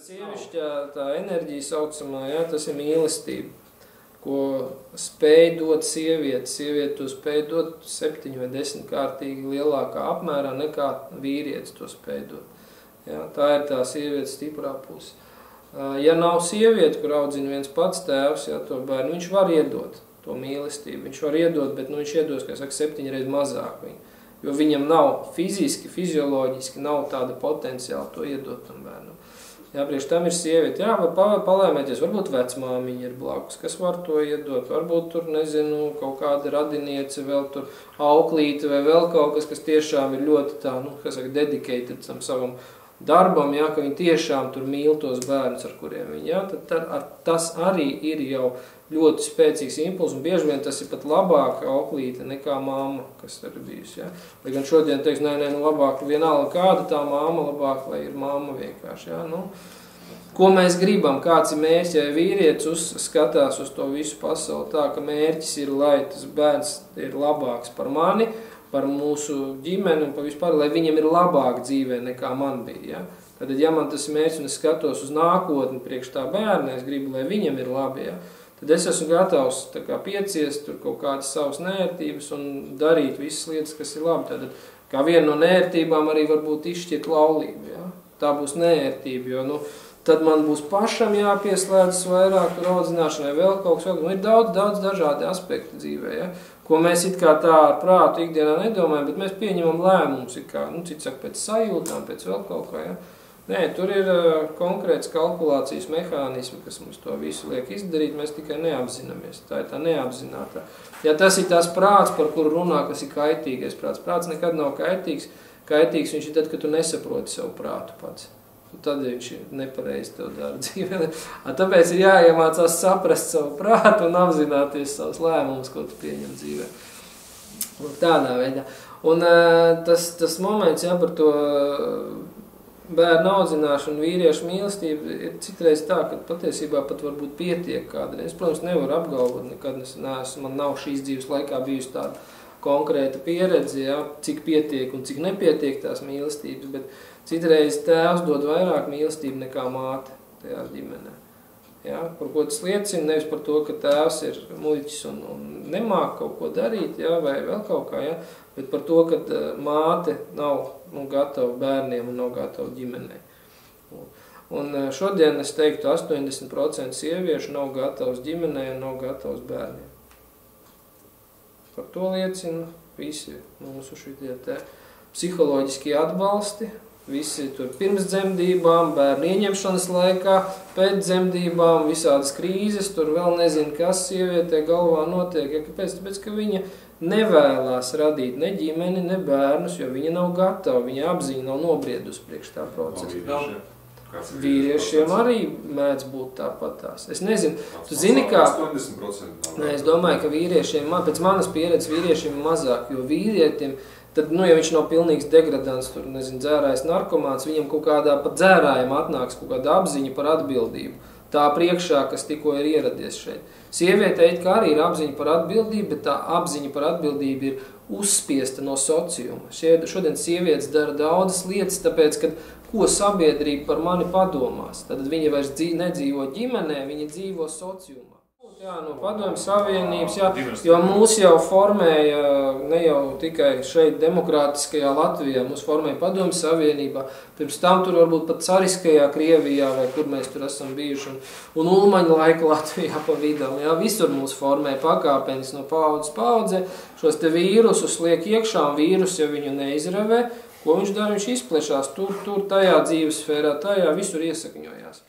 Sievišķā tā enerģija saucamā, jā, tas ir mīlestība, ko spēj dot sieviete. Sieviete to spēj dot 7 vai 10 kārtīgi lielākā apmērā nekā vīrietis to spēj dot. Jā, tā ir tā sievietes stiprā puse. Ja nav sieviete, kur audzina viens pats tēvs, jā, to bērnu, viņš var iedot to mīlestību. Viņš var iedot, bet viņš iedos, kā saka, 7 reizes mazāk viņu. Jo viņam nav fiziski, fizioloģiski nav tāda potenciāla to iedot tam bērnam. Jā, priekš tam ir sieviete. Jā, var palēmēties, varbūt vecmāmiņa ir blakus, kas var to iedot. Varbūt tur, nezinu, kaut kāda radiniece, vēl tur auklīte vai vēl kaut kas, kas tiešām ir ļoti tā, nu, kas saka, dedicated tam savam darbam, jā, ka viņi tiešām tur mīl tos bērnus, ar kuriem viņi, jā, tad tas arī ir jau ļoti spēcīgs impuls, un bieži vien tas ir pat labāka auklīte nekā mamma, kas ir bijusi, jā. Lai gan šodien teiks, nē, nu labāk vienalga kāda tā mamma, labāk, lai ir mamma vienkārši, jā, nu. Ko mēs gribam, kāds ir mērķis, ja vīrietis skatās uz to visu pasauli tā, ka mērķis ir, lai tas bērns ir labāks par mani, par mūsu ģimeni un par vispār, lai viņam ir labāk dzīvē nekā man bija, jā. Tad, ja man tas mērķis un es skatos uz nākotni priekš tā bērna, es gribu, lai viņam ir labi, jā. Tad es esmu gatavs tā kā pieciest tur kaut kādas savas nērtības un darīt visas lietas, kas ir labi. Tad, kā viena no nērtībām arī varbūt izšķirt laulību. Ja? Tā būs nērtība, jo nu, tad man būs pašam jāpieslēdzas vairāk tur audzināšanai, vēl kaut kas. Nu, ir daudz dažādi aspekti dzīvē, ja? Ko mēs it kā tā ar prātu ikdienā nedomājam, bet mēs pieņemam lēmumus, it kā, nu, cits saka, pēc sajūtām, pēc vēl kaut kā. Ja? Nē, tur ir konkrēts kalkulācijas mehānismi, kas mums to visu liek izdarīt, mēs tikai neapzināmies. Tā ir tā neapzinātā. Ja tas ir tās prāts, par kuru runā, kas ir kaitīgais prāts. Prāts nekad nav kaitīgs. Kaitīgs viņš ir tad, kad tu nesaproti savu prātu pats. Tad viņš ir nepareizi tev dara dzīvē. Tāpēc ir jāiemācās saprast savu prātu un apzināties savus lēmumus, ko tu pieņem dzīvē. Un tādā veidā. Un tas moments, jā, par to bērnu audzināšanu, vīriešu mīlestību ir citreiz tā, ka patiesībā pat varbūt pietiek kādreiz. Es, protams, nevaru apgalvot, nekad man nav šīs dzīves laikā bijusi tāda konkrēta pieredze, ja, cik pietiek un cik nepietiek tās mīlestības, bet citreiz tēvs dod vairāk mīlestību nekā māte tajā ģimenē. Ja, par ko tas liecina, nevis par to, ka tēvs ir muļķis un nemāk kaut ko darīt, ja, vai vēl kaut kā, ja, bet par to, ka māte nav gatava bērniem un nav gatava ģimenei. Un šodien es teiktu, 80% sieviešu nav gatavs ģimenei un nav gatavs bērniem. Par to liecina visi mūsu šitie te psiholoģiskie atbalsti, visi tur pirms dzemdībām, bērnu ieņemšanas laikā, pēc dzemdībām, visādas krīzes, tur vēl nezinu, kas sievietē galvā notiek. Ja, kāpēc? Tāpēc, ka viņa nevēlās radīt ne ģimeni, ne bērnus, jo viņa nav gatava, viņa apziņa nav nobriedusi priekš tā procesa. Vīriešiem arī mēdz būt tāpatās. Es nezinu, tu zini kā... 80%. Nē, es domāju, ka vīriešiem, pēc manas pieredzes vīriešiem mazāk, jo vīrietim, tad, nu, ja viņš nav pilnīgs degradants, tur, nezinu, dzērājs narkomāns, viņam kaut kādā pat dzērājam atnāks kaut kāda apziņa par atbildību. Tā priekšā, kas tikko ir ieradies šeit. Sieviete it kā arī ir apziņa par atbildību, bet tā apziņa par atbildību ir uzspiesta no sociuma. Šodien sievietes dara daudzas lietas, tāpēc, ka ko sabiedrība par mani padomās. Tad viņa vairs nedzīvo ģimenē, viņa dzīvo sociumā. Jā, no Padomju Savienības, jā, jo mūs jau formēja, ne jau tikai šeit demokrātiskajā Latvijā, mūs formēja Padomju Savienībā, pirms tam tur varbūt pat cariskajā Krievijā, vai kur mēs tur esam bijuši, un Ulmaņa laika Latvijā pa vidam, jā, visur mūs formēja pakāpenis no paudzes paudzē, šos te vīrusus liek iekšā, un vīrus, ja viņu neizravē, ko viņš dara, viņš izplešās tur, tajā dzīvesfērā, tajā visur iesakņojās.